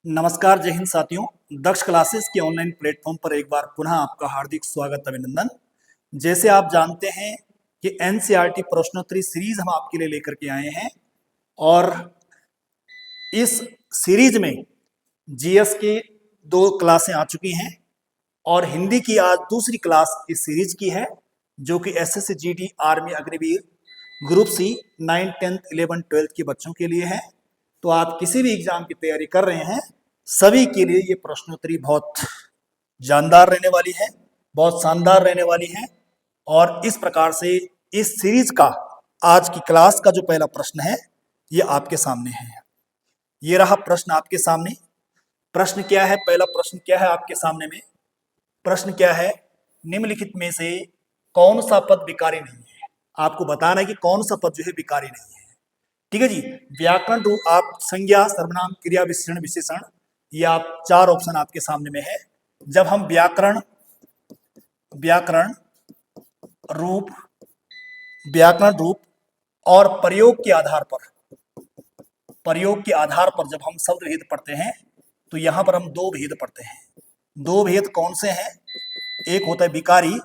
नमस्कार, जय हिंद साथियों। दक्ष क्लासेस के ऑनलाइन प्लेटफॉर्म पर एक बार पुनः आपका हार्दिक स्वागत, अभिनंदन। जैसे आप जानते हैं कि एनसीईआरटी प्रश्नोत्तरी सीरीज हम आपके लिए लेकर के आए हैं और इस सीरीज में जीएस की 2 क्लासें आ चुकी हैं और हिंदी की आज दूसरी क्लास इस सीरीज की है, जो कि SSC GD army Agniveer group C 9, 10th, 11, 12th के बच्चों के लिए है। तो आप किसी भी एग्जाम की तैयारी कर रहे हैं, सभी के लिए ये प्रश्नोत्तरी बहुत जानदार रहने वाली है, बहुत शानदार रहने वाली है। और इस प्रकार से इस सीरीज का आज की क्लास का जो पहला प्रश्न है ये आपके सामने है। ये रहा प्रश्न आपके सामने। प्रश्न क्या है? पहला प्रश्न क्या है आपके सामने में? प्रश्न क्या है? निम्नलिखित में से कौन सा पद विकारी नहीं है? आपको बताना है कि कौन सा पद जो है विकारी नहीं है। ठीक है जी। व्याकरण रूप आप संज्ञा, सर्वनाम, क्रिया, विशेषण, विशेषण, ये आप 4 ऑप्शन आपके सामने में है। जब हम व्याकरण रूप और प्रयोग के आधार पर जब हम शब्द भेद पढ़ते हैं तो यहां पर हम 2 भेद पढ़ते हैं। 2 भेद कौन से हैं? एक होता है विकारी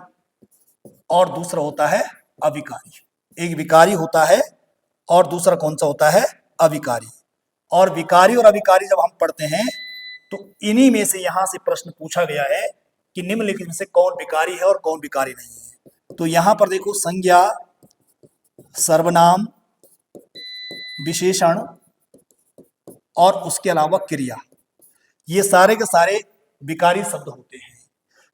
और दूसरा होता है अविकारी। एक विकारी होता है और दूसरा कौन सा होता है? अविकारी। और विकारी और अविकारी जब हम पढ़ते हैं तो इन्हीं में से यहां से प्रश्न पूछा गया है कि निम्नलिखित में से कौन विकारी है और कौन विकारी नहीं है। तो यहां पर देखो, संज्ञा, सर्वनाम, विशेषण और उसके अलावा क्रिया, ये सारे के सारे विकारी शब्द होते हैं।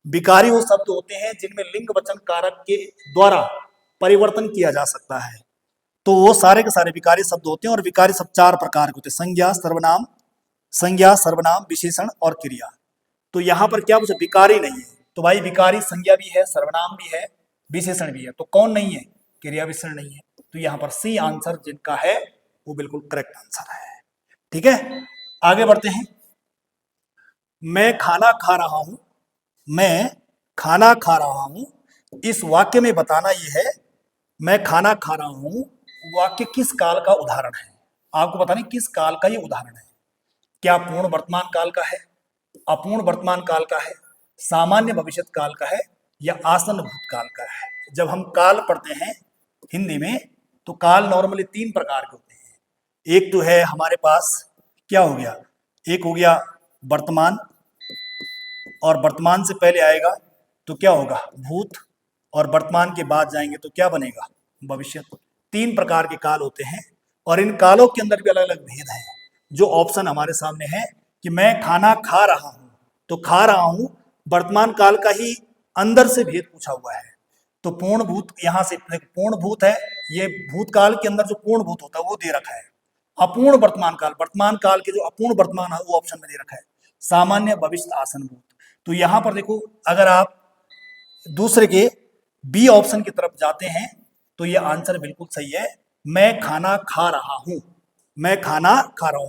विकारी वो शब्द होते हैं जिनमें लिंग वचन कारक के द्वारा परिवर्तन किया जा सकता है। तो वो सारे के सारे विकारी शब्द होते हैं और विकारी शब्द 4 प्रकार के होते हैं: संज्ञा, सर्वनाम, विशेषण और क्रिया। तो यहां पर क्या पूछा? विकारी नहीं है। तो भाई विकारी संज्ञा भी है, सर्वनाम भी है, विशेषण भी है, तो कौन नहीं है? क्रिया विशेषण नहीं है। तो यहां पर सी आंसर जिनका है वो बिल्कुल करेक्ट आंसर है। ठीक है, आगे बढ़ते हैं। मैं खाना खा रहा हूं, इस वाक्य में बताना यह है, मैं खाना खा रहा हूं वाक्य किस काल का उदाहरण है? आपको बताना है किस काल का ये उदाहरण है। क्या पूर्ण वर्तमान काल का है, अपूर्ण वर्तमान काल का है, सामान्य भविष्य काल का है या आसन्न भूतकाल का है? जब हम काल पढ़ते हैं हिंदी में तो काल नॉर्मली 3 प्रकार के होते हैं। एक तो है हमारे पास, क्या हो गया? एक हो गया वर्तमान, और वर्तमान से पहले आएगा तो क्या होगा? भूत, और वर्तमान के बाद जाएंगे तो क्या बनेगा? भविष्य। 3 प्रकार के काल होते हैं और इन कालों के अंदर भी अलग अलग भेद है। जो ऑप्शन हमारे सामने है कि मैं खाना खा रहा हूं, तो खा रहा हूं वर्तमान काल का ही अंदर से भेद पूछा हुआ है। तो पूर्ण भूत, यहां से पूर्ण भूत है, ये भूतकाल के अंदर जो पूर्ण भूत होता है वो दे रखा है। अपूर्ण वर्तमान काल के जो अपूर्ण वर्तमान है वो ऑप्शन में दे रखा है। सामान्य, भविष्य, आसन भूत। तो यहां पर देखो, अगर आप दूसरे के बी ऑप्शन की तरफ जाते हैं तो ये आंसर बिल्कुल सही है। मैं खाना खा रहा हूं,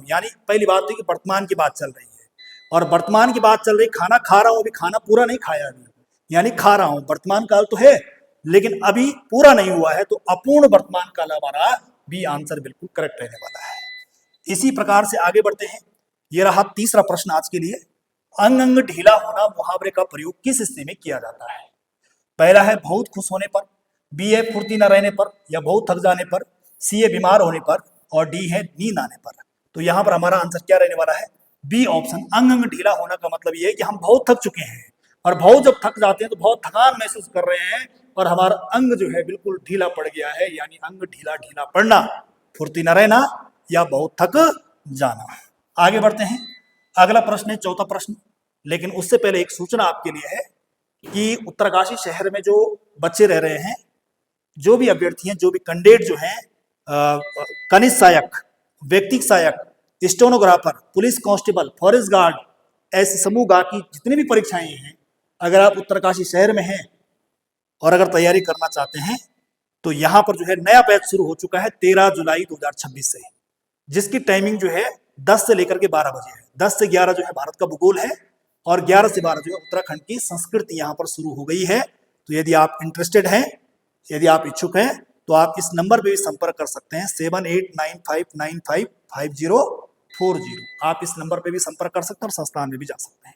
यानी पहली बात है कि वर्तमान की बात चल रही है और वर्तमान की बात चल रही, खाना खा रहा हूं, अभी खाना पूरा नहीं खाया अभी, यानी खा रहा हूं। वर्तमान काल तो है लेकिन अभी पूरा नहीं हुआ है, तो अपूर्ण वर्तमान काल हमारा बी आंसर बिल्कुल करेक्ट रहने वाला है। इसी प्रकार से आगे बढ़ते हैं। यह रहा तीसरा प्रश्न आज के लिए। अंग अंग ढीला होना मुहावरे का प्रयोग किस स्थिति में किया जाता है? पहला है बहुत खुश होने पर, बी है फुर्ती न रहने पर या बहुत थक जाने पर, सी है बीमार होने पर और डी है नींद आने पर। तो यहां पर हमारा आंसर क्या रहने वाला है? B option. अंग अंग ढीला होना का मतलब यह है कि हम बहुत थक चुके हैं और बहुत जब थक जाते हैं तो बहुत थकान महसूस कर रहे हैं और हमारा अंग जो है बिल्कुल ढीला पड़ गया है, यानी अंग ढीला ढीला पड़ना, फुर्ती न रहना या बहुत थक जाना। आगे बढ़ते हैं। अगला प्रश्न है चौथा प्रश्न, लेकिन उससे पहले एक सूचना आपके लिए है कि उत्तरकाशी शहर में जो बच्चे रह रहे हैं, जो भी अभ्यर्थी हैं, जो भी कैंडिडेट जो हैं, कनिष्ठ सहायक, व्यक्तिक सहायक, stenographer, police constable, forest guard, ऐसे समूह गा की जितनी भी परीक्षाएं हैं, अगर आप उत्तरकाशी शहर में हैं और अगर तैयारी करना चाहते हैं तो यहाँ पर जो है नया बैच शुरू हो चुका है 13 जुलाई 2026 से, जिसकी टाइमिंग जो है 10 से लेकर के 12 बजे है। 10 से 11 जो है भारत का भूगोल है और 11 से 12 जो है उत्तराखंड की संस्कृति यहाँ पर शुरू हो गई है। तो यदि आप इंटरेस्टेड हैं, यदि आप इच्छुक हैं, तो आप इस नंबर पे भी संपर्क कर सकते हैं 78959550 40। आप इस नंबर पे भी संपर्क कर सकते हैं और संस्थान में भी जा सकते हैं।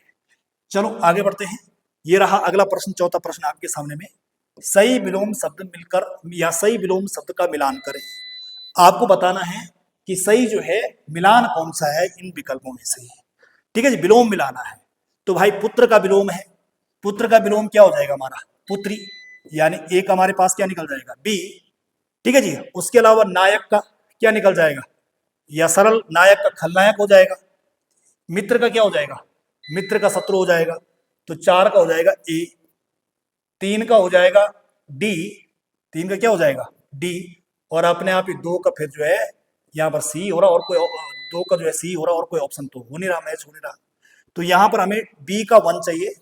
चलो आगे बढ़ते हैं। ये रहा अगला प्रश्न, चौथा प्रश्न आपके सामने में। सही विलोम शब्द मिलकर या सही विलोम शब्द का मिलान करें। आपको बताना है कि सही जो है मिलान कौन सा है इन विकल्पों में से। ठीक है जी, विलोम मिलाना है। तो भाई पुत्र का विलोम है, पुत्र का विलोम क्या हो जाएगा हमारा, पुत्री, यानी एक हमारे पास क्या निकल जाएगा, बी। ठीक है जी, उसके अलावा नायक का क्या निकल जाएगा, या सरल नायक का खलनायक हो जाएगा। मित्र का क्या हो जाएगा, मित्र का शत्रु हो जाएगा। तो 4 का हो जाएगा ए, 3 का हो जाएगा डी, 3 का क्या हो जाएगा डी, और अपने आप ही 2 का फिर जो है यहाँ पर सी हो रहा, और कोई 2 का जो है सी हो रहा, और कोई ऑप्शन तो हो नहीं रहा, मैच हो नहीं रहा। तो यहाँ पर हमें बी का 1 चाहिए,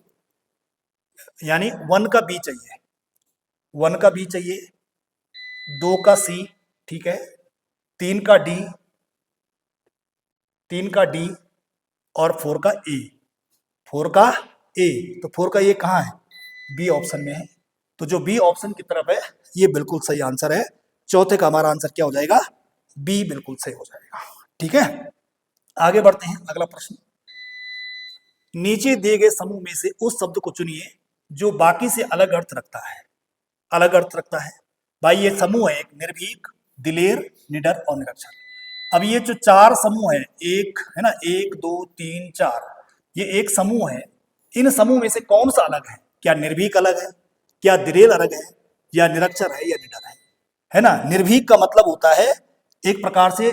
यानी 1 का बी चाहिए, 1 का बी चाहिए, 2 का सी, ठीक है, 3 का डी, 3 का डी, और 4 का ए, 4 का ए। तो 4 का ए कहाँ है, बी ऑप्शन में है। तो जो बी ऑप्शन की तरफ है ये बिल्कुल सही आंसर है। चौथे का हमारा आंसर क्या हो जाएगा, बी बिल्कुल सही हो जाएगा। ठीक है, आगे बढ़ते हैं। अगला प्रश्न, नीचे दिए गए समूह में से उस शब्द को चुनिए जो बाकी से अलग अर्थ रखता है। अलग अर्थ रखता है भाई, ये समूह है एक, निर्भीक, दिलेर, निडर और निरक्षर। अब ये जो 4 समूह है, एक है ना, 1 2 3 4, ये एक समूह है। इन समूह में से कौन सा अलग है, क्या निर्भीक अलग है, क्या दिलेर अलग है, या निरक्षर है, या निडर है ना। निर्भीक का मतलब होता है एक प्रकार से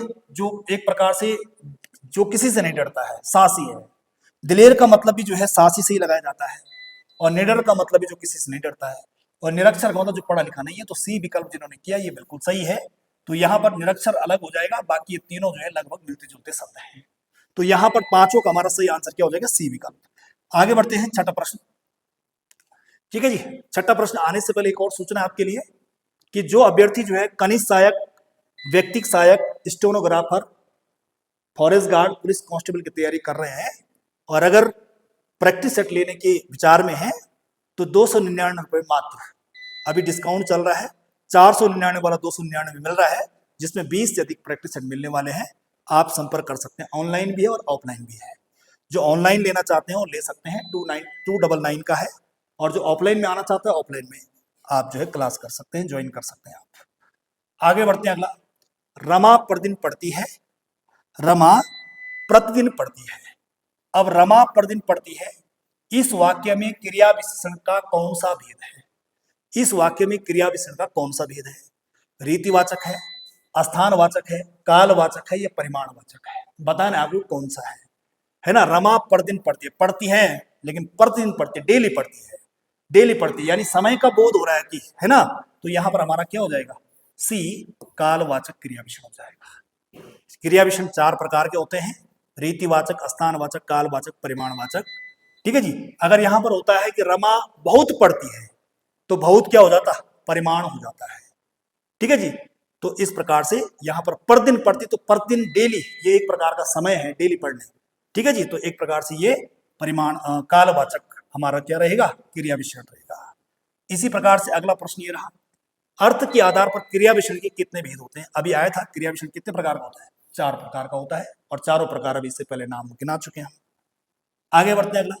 जो किसी से नहीं डरता है, साहसी है। दिलेर का मतलब भी जो है साहसी से ही लगाया जाता है, और निडर का मतलब भी जो किसी से नहीं डरता है, और निरक्षर का मतलब जो पढ़ा लिखा नहीं है। तो सी विकल्प जिन्होंने किया ये बिल्कुल सही है। तो यहाँ पर निरक्षर अलग हो जाएगा, बाकी ये तीनों जो है लगभग मिलते जुलते शब्द हैं। तो यहाँ पर पांचों का हमारा सही आंसर क्या हो जाएगा, सी विकल्प। आगे बढ़ते हैं, छठा प्रश्न। ठीक है जी, छठा प्रश्न आने से पहले एक और सूचना आपके लिए कि जो अभ्यर्थी जो है कनिष्ठ सहायक, व्यक्तिक सहायक, stenographer, forest guard, police constable की तैयारी कर रहे हैं, और अगर प्रैक्टिस सेट लेने के विचार में है तो 299 रुपए मात्र अभी डिस्काउंट चल रहा है। 499 वाला 299 में मिल रहा है, जिसमें 20 से अधिक प्रैक्टिस सेट मिलने वाले हैं। आप संपर्क कर सकते हैं, ऑनलाइन भी है और ऑफलाइन भी है। जो ऑनलाइन लेना चाहते हैं वो ले सकते हैं, 299 का है, और जो ऑफलाइन में आना चाहता है ऑफलाइन में आप जो है क्लास कर सकते हैं, ज्वाइन कर सकते हैं आप। आगे बढ़ते हैं। अगला, रमा प्रतिदिन पढ़ती है, रमा प्रतिदिन पढ़ती है। अब रमा प्रतिदिन पढ़ती है, इस वाक्य में क्रिया विशेषण का कौन सा भेद है। इस वाक्य में क्रिया विशेषण का कौन सा भेद है, रीतिवाचक है, स्थानवाचक है, कालवाचक है, या परिमाणवाचक है। बताना आपको कौन सा है ना। रमा प्रतिदिन पढ़ती है, पढ़ती है लेकिन प्रतिदिन पढ़ती है, डेली पढ़ती है, डेली पढ़ती है, यानी समय का बोध हो रहा है कि, है ना। तो यहां पर हमारा क्या हो जाएगा, सी कालवाचक क्रिया विशेषण हो जाएगा। क्रिया विशेषण 4 प्रकार के होते हैं, रीतिवाचक, स्थानवाचक, कालवाचक, परिमाणवाचक। ठीक है जी, अगर यहां पर होता है कि रमा बहुत पढ़ती है तो बहुत क्या हो जाता, परिमाण हो जाता है। ठीक है जी, तो इस प्रकार से यहां पर प्रतिदिन पढ़ती, तो प्रतिदिन डेली, ये एक प्रकार का समय है डेली पढ़ने। ठीक है जी, तो एक प्रकार से ये परिमाण कालवाचक हमारा क्या रहेगा, क्रिया विशेषण रहेगा। इसी प्रकार से अगला प्रश्न ये रहा, अर्थ के आधार पर क्रिया विशेषण के कितने भेद होते हैं। अभी आया था क्रिया विशेषण कितने प्रकार का होता है, 4 प्रकार का होता है, और चारों प्रकार अभी इससे पहले नाम गिना चुके हैं हम। आगे बढ़ते हैं अगला।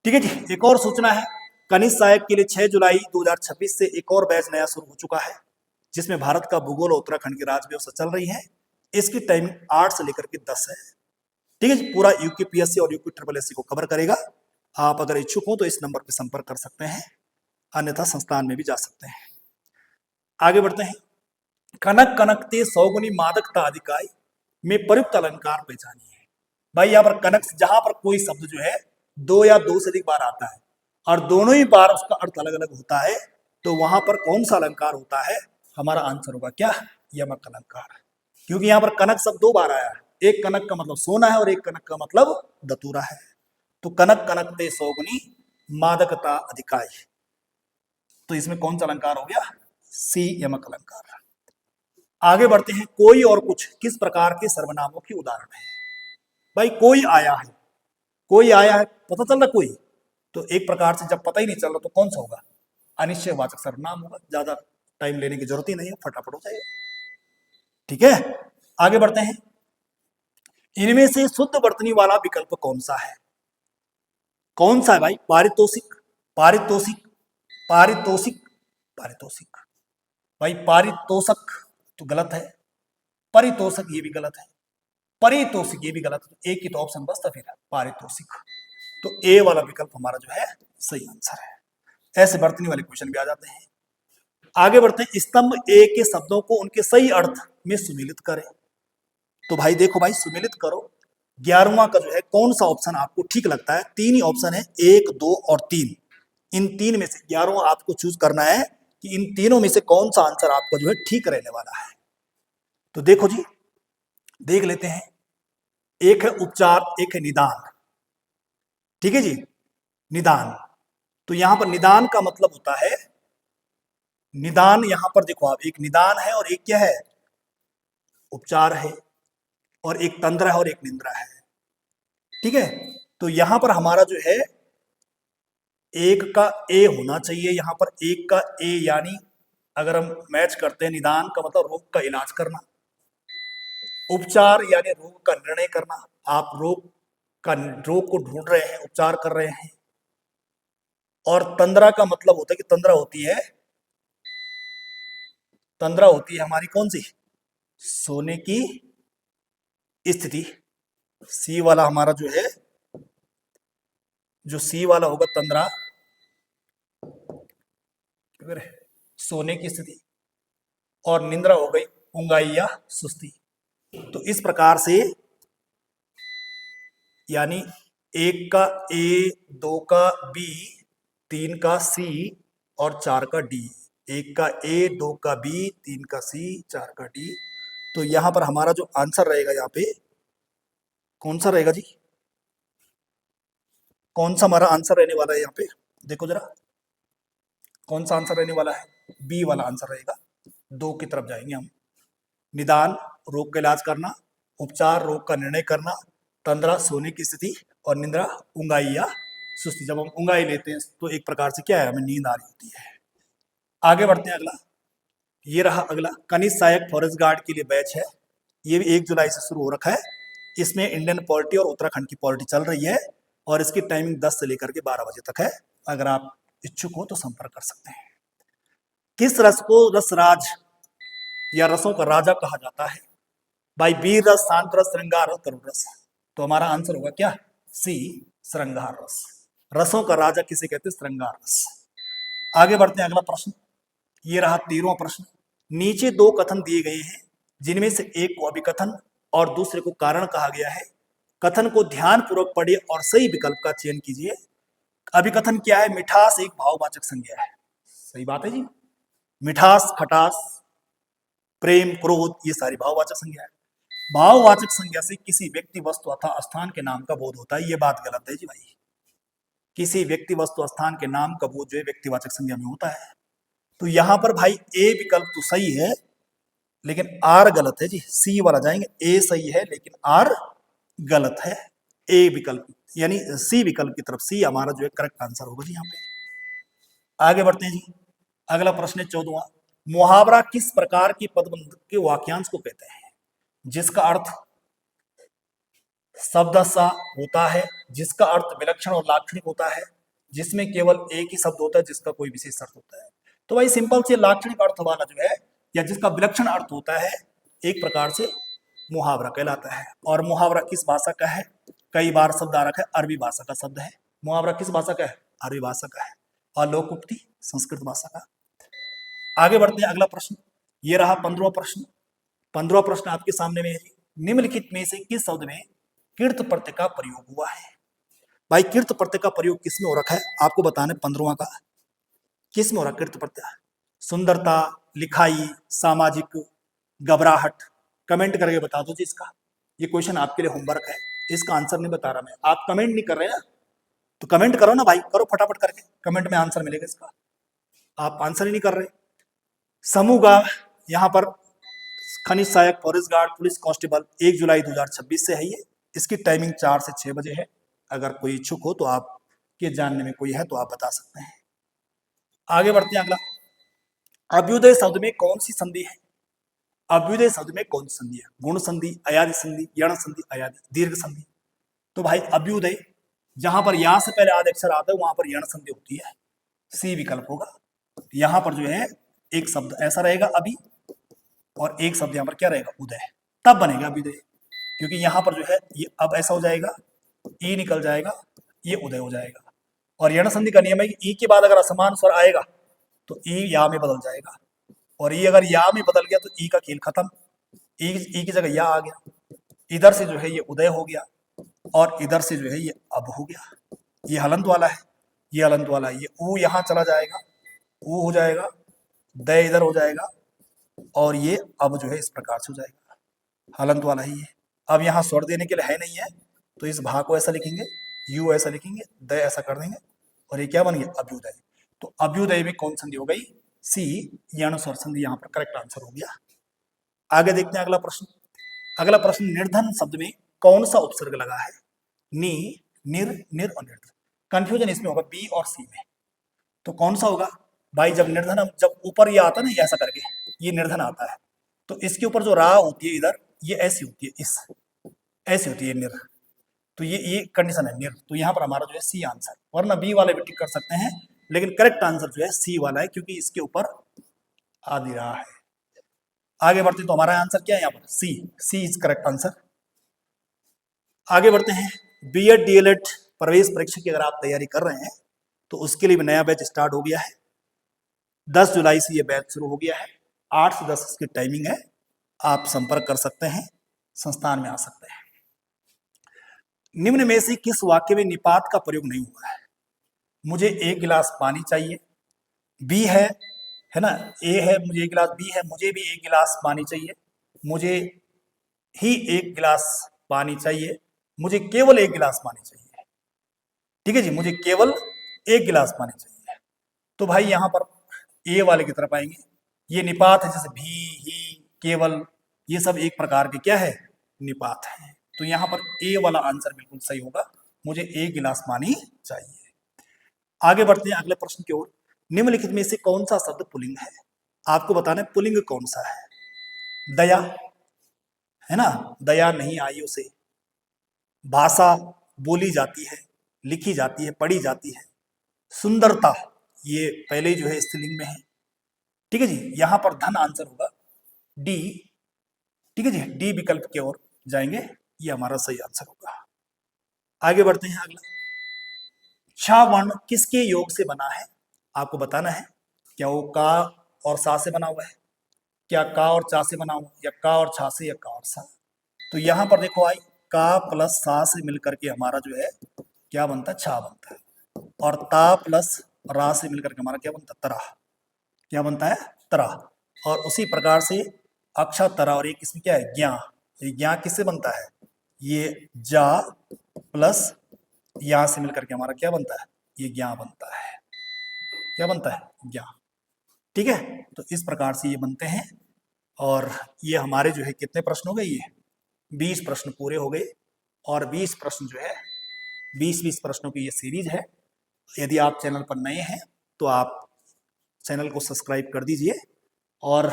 ठीक है जी, एक और सूचना है, कनिष्ठ सहायक के लिए 6 जुलाई 2026 से एक और बैच नया शुरू हो चुका है, जिसमें भारत का भूगोल और उत्तराखंड की राज्य व्यवस्था चल रही है। इसकी टाइमिंग 8 से लेकर के 10 है। ठीक है जी, पूरा यूपीपीएससी और यूपीएससी को कवर करेगा। आप अगर इच्छुक हो तो इस नंबर पर संपर्क कर सकते हैं, अन्यथा संस्थान में भी जा सकते हैं। आगे बढ़ते हैं, कनक कनकते सौगुनी मादकता अधिकाय में प्रयुक्त अलंकार पहचानिए। भाई यहाँ पर कनक, जहां पर कोई शब्द जो है 2 या 2 से अधिक बार आता है और दोनों ही बार उसका अर्थ अलग अलग होता है, तो वहां पर कौन सा अलंकार होता है, हमारा आंसर होगा क्या, यमक अलंकार। क्योंकि यहाँ पर कनक शब्द 2 बार आया है, एक कनक का मतलब सोना है और एक कनक का मतलब दतूरा है। तो कनक कनकते सौगुनी मादकता अधिकाय, तो इसमें कौन सा अलंकार हो गया, सी यमक अलंकार। आगे बढ़ते हैं, कोई और कुछ किस प्रकार के सर्वनामों की उदाहरण है। भाई कोई आया है, कोई आया है पता चल रहा कोई, तो एक प्रकार से जब पता ही नहीं चल रहा तो कौन सा होगा, अनिश्चयवाचक सर्वनाम होगा। ज्यादा टाइम लेने की जरूरत ही नहीं है, फटाफट हो जाएगा। ठीक है, आगे बढ़ते हैं। इनमें से शुद्ध वर्तनी वाला विकल्प कौन सा है? कौन सा है भाई? पारितोषिक, पारितोषिक, पारितोषिक, पारितोषिक। भाई पारितोषक तो गलत है, परितोषक ये भी गलत है, परितोषिक ये भी गलत है। एक ही तो ऑप्शन बचता फिर पारितोषिक। तो ए वाला विकल्प हमारा जो है सही आंसर है। ऐसे वर्तनी वाले क्वेश्चन भी आ जाते हैं। आगे बढ़ते हैं, स्तंभ ए के शब्दों को उनके सही अर्थ में सुमेलित करें। तो भाई देखो भाई, सुमेलित करो। 11वां का जो है कौन सा ऑप्शन आपको ठीक लगता है? तीन ही ऑप्शन है, 1, 2 और 3। इन तीन में से 11वां आपको चूज करना है कि इन तीनों में से कौन सा आंसर आपका जो है ठीक रहने वाला है। तो देखो जी, देख लेते हैं। एक है उपचार, एक है निदान। ठीक है जी, निदान। तो यहां पर निदान का मतलब होता है, निदान यहां पर देखो आप, एक निदान है और एक क्या है? उपचार है, और एक तंद्रा है और एक निंद्रा है। ठीक है, तो यहां पर हमारा जो है एक का ए होना चाहिए यहां पर, एक का ए, यानी अगर हम मैच करते हैं, निदान का मतलब रोग का इलाज करना, उपचार यानी रोग का निर्णय करना। आप रोग को ढूंढ रहे हैं, उपचार कर रहे हैं। और तंद्रा का मतलब होता है कि तंद्रा होती है हमारी कौन सी? सोने की स्थिति। सी वाला हमारा जो है, जो सी वाला होगा तंद्रा, सोने की स्थिति। और निंद्रा हो गई ऊंगाई या सुस्ती। तो इस प्रकार से, यानी एक का ए, दो का बी, तीन का सी और चार का डी। एक का ए, दो का बी, तीन का सी, चार का डी। तो यहां पर हमारा जो आंसर रहेगा यहाँ पे कौन सा रहेगा जी? कौन सा हमारा आंसर रहने वाला है यहाँ पे? देखो जरा, कौन सा आंसर रहने वाला है? बी वाला आंसर रहेगा। दो की तरफ जाएंगे हम। निदान रोग का इलाज करना, उपचार रोग का निर्णय करना, तंद्रा सोने की स्थिति, और निंद्रा ऊंगाई या सुस्ती। जब हम ऊंगाई लेते हैं तो एक प्रकार से क्या है, हमें नींद आ रही होती है। आगे बढ़ते हैं, अगला ये रहा। अगला कनिष्ठ सहायक फॉरेस्ट गार्ड के लिए बैच है। ये भी 1 जुलाई से शुरू हो रखा है। इसमें इंडियन पॉलिटी और उत्तराखंड की पॉलिटी चल रही है, और इसकी टाइमिंग 10 से लेकर के 12 बजे तक है। अगर आप इच्छुक हो तो संपर्क कर सकते हैं। किस रस को रसराज या रसों का राजा कहा जाता है? भाई वीर रस, शांत रस, श्रृंगार रस, करुण रस। तो हमारा आंसर होगा क्या? सी, श्रृंगार रस। रसों का राजा किसे कहते हैं? श्रृंगार रस। आगे बढ़ते हैं, अगला प्रश्न ये रहा 13वां प्रश्न। नीचे दो कथन दिए गए हैं, जिनमें से एक को अभिकथन और दूसरे को कारण कहा गया है। कथन को ध्यान पूर्वक पढ़िए और सही विकल्प का चयन कीजिए। अभिकथन क्या है? मिठास एक भाववाचक संज्ञा है। सही बात है जी। मिठास, खटास, प्रेम, क्रोध, ये सारी भाववाचक संज्ञा है। भाववाचक संज्ञा से किसी व्यक्ति, वस्तु अथवा स्थान के नाम का बोध होता है। ये बात गलत है जी भाई। किसी व्यक्ति, वस्तु, स्थान के नाम का बोध जो है व्यक्तिवाचक संज्ञा में होता है। तो यहां पर भाई ए विकल्प तो सही है, लेकिन आर गलत है जी। सी वाला जाएंगे। ए सही है लेकिन आर गलत है। ए विकल्प यानी सी विकल्प की तरफ सी हमारा जो है करेक्ट आंसर होगा जी यहाँ पे। आगे बढ़ते हैं जी। अगला प्रश्न है 14वां। मुहावरा किस प्रकार की पदबंध के वाक्यांश को कहते हैं जिसका अर्थ शब्द सा होता है, जिसका अर्थ विलक्षण और लाक्षणिक होता है, जिसमें केवल एक ही शब्द होता है, जिसका कोई विशेष अर्थ होता है? तो भाई सिंपल से लाक्षणिक अर्थ वाला जो है, या जिसका विलक्षण अर्थ होता है, एक प्रकार से मुहावरा कहलाता है। और मुहावरा किस भाषा का है? कई बार शब्द आ रखा है, अरबी भाषा का शब्द है। मुहावरा किस भाषा का है? अरबी भाषा का है। और लोकोक्ति संस्कृत भाषा का। आगे बढ़ते हैं, अगला प्रश्न ये रहा 15वां प्रश्न। 15वां प्रश्न आपके सामने में है। निम्नलिखित में से किस शब्द में कृत प्रत्यय का प्रयोग हुआ है? भाई कृत प्रत्यय का प्रयोग किसमें हो रखा है आपको बताना है। 15वां का किसमें हो रहा है कृत प्रत्यय? सुंदरता, लिखाई, सामाजिक, घबराहट। कमेंट करके बता दो जी इसका। ये क्वेश्चन आपके लिए होमवर्क है, इसका आंसर नहीं बता रहा मैं। आप कमेंट नहीं कर रहे ना, तो कमेंट करो ना भाई, करो फटाफट करके, कमेंट में आंसर मिलेगा इसका। आप आंसर ही नहीं कर रहे। समूह गा यहाँ पर खनिज सहायक, फॉरेस्ट गार्ड, पुलिस कांस्टेबल 1 जुलाई 2026 से है ये। इसकी टाइमिंग 4 से 6 बजे है। अगर कोई इच्छुक हो तो आप के जानने में कोई है तो आप बता सकते हैं। आगे बढ़ते हैं, अगला अभ्युदय शब्द में कौन सी संधि है? अभ्युदय शब्द में कौन सी संधि है? गुण संधि, अयादि संधि, यण संधि, अयादि, दीर्घ संधि। तो भाई अभ्युदय, जहां पर या से पहले आदि अक्षर आता है वहां पर यण संधि होती है, सी विकल्प होगा। यहां पर जो है एक शब्द ऐसा रहेगा अभी, और एक शब्द यहां पर क्या रहेगा? उदय, तब बनेगा अभ्युदय। क्योंकि यहां पर जो है ये अब ऐसा हो जाएगा, ई निकल जाएगा, ये उदय हो जाएगा। और यण संधि का नियम है कि ई के बाद अगर असमान स्वर आएगा तो ई या में बदल जाएगा, और ई अगर या में बदल गया तो ई का खेल खत्म, ई की जगह या आ गया, इधर से जो है ये उदय हो गया, और इधर से जो है ये अब हो गया। ये हलंत वाला है, ये हलंत वाला है, ये ऊ यहां चला जाएगा, ऊ हो जाएगा, दय इधर हो जाएगा, और ये अब जो है इस प्रकार से हो जाएगा, हलंत वाला ही है। अब यहाँ स्वर देने के लिए है नहीं है, तो इस भाग को ऐसा लिखेंगे, यू ऐसा लिखेंगे, दय ऐसा कर देंगे, और ये क्या बन गया? अभ्युदय। तो अभ्युदय में कौन संधि हो गई? सी, यण स्वर संधि यहाँ पर करेक्ट आंसर हो गया। आगे देखते हैं अगला प्रश्न। अगला प्रश्न, निर्धन शब्द में कौन सा उपसर्ग लगा है? नी, निर, निर और निर्धन। कंफ्यूजन इसमें होगा बी और सी में, तो कौन सा होगा भाई? जब निर्धन, जब ऊपर ये आता है ना, ऐसा करके ये निर्धन आता है, तो इसके ऊपर जो रा होती है इधर, ये ऐसी होती है, इस ऐसी होती है निर, तो ये कंडीशन है निर। तो यहाँ पर हमारा जो है सी आंसर, वरना बी वाले भी टिक कर सकते हैं, लेकिन करेक्ट आंसर जो है सी वाला है, क्योंकि इसके ऊपर आदि रा है। आगे बढ़ते तो हमारा आंसर क्या है यहाँ पर? सी, सी इज करेक्ट आंसर। आगे बढ़ते हैं, बीएड डीएलएड प्रवेश परीक्षा की अगर आप तैयारी कर रहे हैं तो उसके लिए भी नया बैच स्टार्ट हो गया है। 10 जुलाई से ये बैच शुरू हो गया है, 8 से 10 की टाइमिंग है, आप संपर्क कर सकते हैं, संस्थान में आ सकते हैं। निम्न में से किस वाक्य में निपात का प्रयोग नहीं हुआ है? मुझे 1 गिलास पानी चाहिए, बी है ना, ए है, मुझे 1 गिलास, बी है, मुझे भी 1 गिलास पानी चाहिए, मुझे ही 1 गिलास पानी चाहिए, मुझे केवल 1 गिलास पानी चाहिए। ठीक है जी, मुझे केवल 1 गिलास पानी चाहिए। तो भाई यहां पर ए वाले की तरफ आएंगे, ये निपात है, जैसे भी, ही, केवल, ये सब एक प्रकार के क्या है? निपात है। तो यहां पर ए वाला आंसर बिल्कुल सही होगा, मुझे 1 गिलास पानी चाहिए। आगे बढ़ते हैं अगले प्रश्न की ओर। निम्नलिखित में से कौन सा शब्द पुल्लिंग है? आपको बताना है पुल्लिंग कौन सा है। दया है ना, दया नहीं आई उसे। भाषा, बोली जाती है, लिखी जाती है, पढ़ी जाती है। सुंदरता, ये पहले जो है स्त्रीलिंग में है। ठीक है जी, यहां पर धन आंसर होगा डी। ठीक है जी, डी विकल्प की ओर जाएंगे, ये हमारा सही आंसर होगा। आगे बढ़ते हैं अगला, छा वर्ण किसके योग से बना है? आपको बताना है, क्या वो का और सा से बना हुआ है, क्या का और चा से बना हुआ, या का और छा से, या का और सा। तो यहां पर देखो आई, का प्लस सा से मिलकर के हमारा जो है क्या बनता है? छा बनता है। और ता प्लस रा से मिलकर के हमारा क्या बनता है? तरा। क्या बनता है? तरा। और उसी प्रकार से अक्षा, तरा, और एक इसमें क्या है? ज्ञा। ये ज्ञा किससे बनता है? ये जा प्लस या से मिलकर के हमारा क्या बनता है? ये ज्ञा बनता है। क्या बनता है? ज्ञा। ठीक है, तो इस प्रकार से ये बनते हैं। और ये हमारे जो है कितने प्रश्न हो गए? ये 20 प्रश्न पूरे हो गए, और 20 प्रश्न जो है 20-20 प्रश्नों की ये सीरीज है। यदि आप चैनल पर नए हैं तो आप चैनल को सब्सक्राइब कर दीजिए, और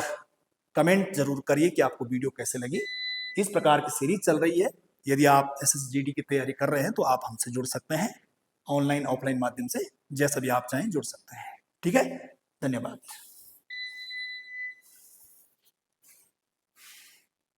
कमेंट जरूर करिए कि आपको वीडियो कैसे लगी। इस प्रकार की सीरीज चल रही है। यदि आप SSGD की तैयारी कर रहे हैं तो आप हमसे जुड़ सकते हैं, ऑनलाइन ऑफलाइन माध्यम से, जैसा भी आप चाहें जुड़ सकते हैं। ठीक है, धन्यवाद।